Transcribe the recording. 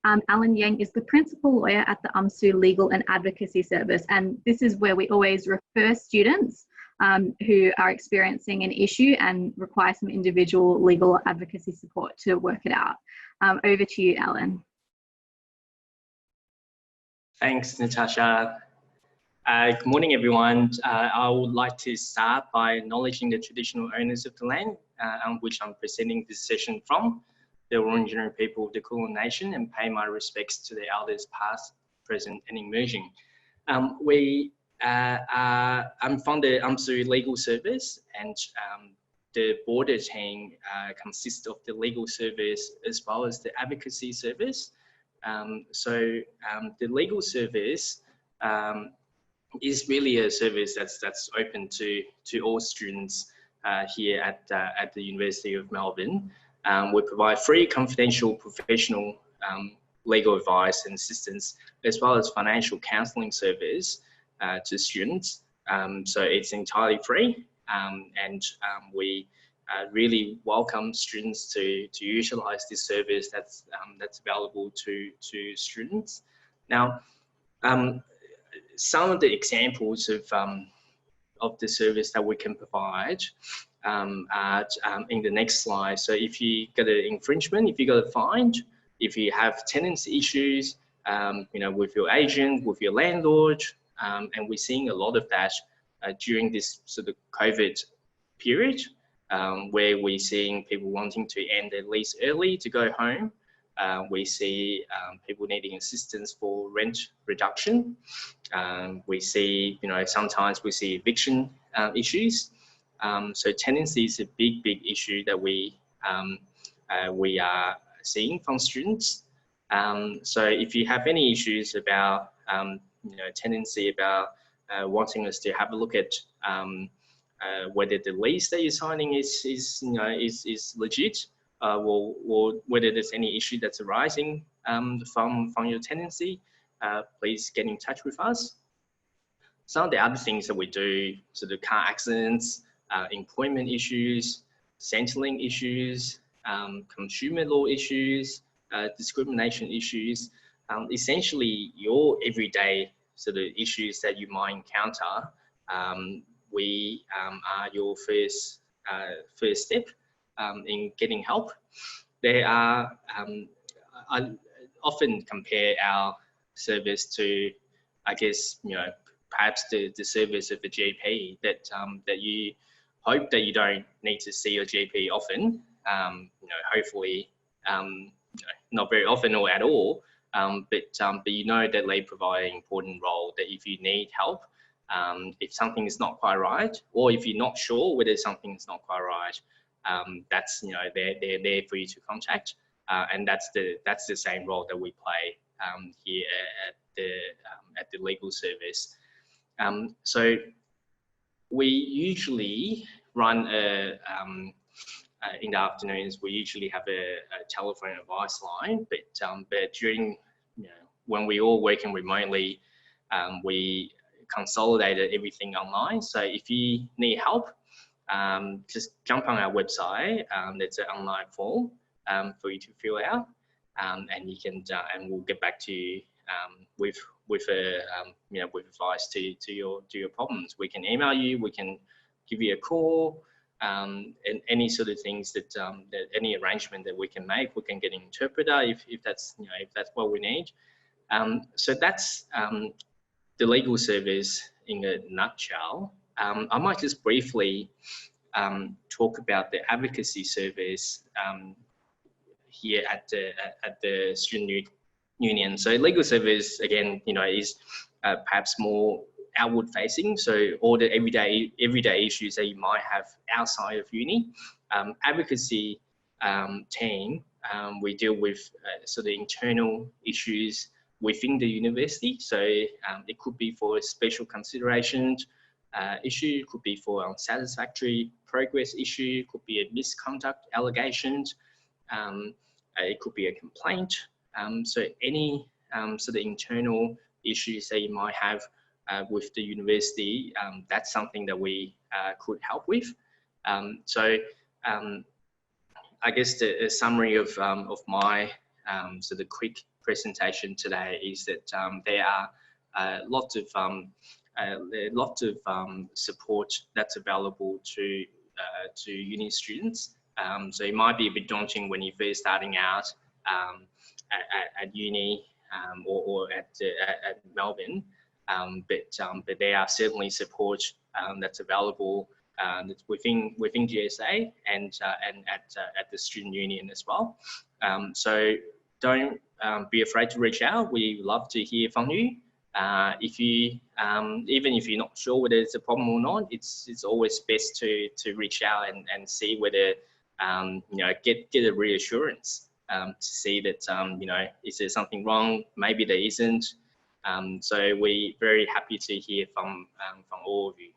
Alan Yang is the principal lawyer at the UMSU Legal and Advocacy Service, and this is where we always refer students who are experiencing an issue and require some individual legal advocacy support to work it out. Over to you, Alan. Thanks, Natasha. Good morning, everyone. I would like to start by acknowledging the traditional owners of the land on which I'm presenting this session from, the Wurundjeri people of the Kulin Nation, and pay my respects to the elders past, present, and emerging. I'm from the UMSU Legal Service, and the border team consists of the legal service as well as the advocacy service. The legal service is really a service that's open to all students here at the University of Melbourne. We provide free, confidential, professional legal advice and assistance, as well as financial counselling service to students. So it's entirely free, and we really welcome students to utilise this service that's available to students. Now, some of the examples of the service that we can provide are in the next slide. So if you got an infringement, if you got a fine, if you have tenancy issues, with your agent, with your landlord, and we're seeing a lot of that during this sort of COVID period, where we're seeing people wanting to end their lease early to go home. We see people needing assistance for rent reduction. We see, sometimes we see eviction issues. So tenancy is a big issue that we are seeing from students. So if you have any issues about tenancy, about wanting us to have a look at whether the lease that you're signing is legit, or whether there's any issue that's arising from your tenancy, please get in touch with us. Some of the other things that we do, so the car accidents, employment issues, Centrelink issues, consumer law issues, discrimination issues, essentially your everyday sort of issues that you might encounter. We are your first step in getting help. There are, I often compare our service to, I guess, perhaps the service of a GP, that you hope that you don't need to see your GP often. Hopefully, not very often or at all. But you know that they provide an important role. That if you need help, if something is not quite right, or if you're not sure whether something is not quite right, that's they're there for you to contact, and that's the same role that we play here at the legal service. So we usually run in the afternoons. We usually have a telephone advice line, but during when we all working remotely, we consolidated everything online. So if you need help, just jump on our website. There's an online form for you to fill out, and you can and we'll get back to you with advice to your problems. We can email you, we can give you a call, and any sort of things that any arrangement that we can make. We can get an interpreter if that's what we need. So that's the legal service in a nutshell. I might just briefly talk about the advocacy service here at the student union. So legal service, again, is perhaps more outward facing. So all the everyday issues that you might have outside of uni. Advocacy team, we deal with sort of internal issues within the university. So it could be for a special consideration issue, it could be for unsatisfactory progress issue, it could be a misconduct allegations, it could be a complaint. So any sort of internal issues that you might have with the university, that's something that we could help with. So I guess the summary of my sort of quick presentation today is that there are lots of support that's available to uni students. So it might be a bit daunting when you're first starting out at uni or at Melbourne, but there are certainly support that's available within GSA and at the student union as well. So don't be afraid to reach out. We love to hear from you. If you even if you're not sure whether it's a problem or not, it's always best to reach out and see whether get a reassurance to see that is there something wrong? Maybe there isn't. So we're very happy to hear from all of you.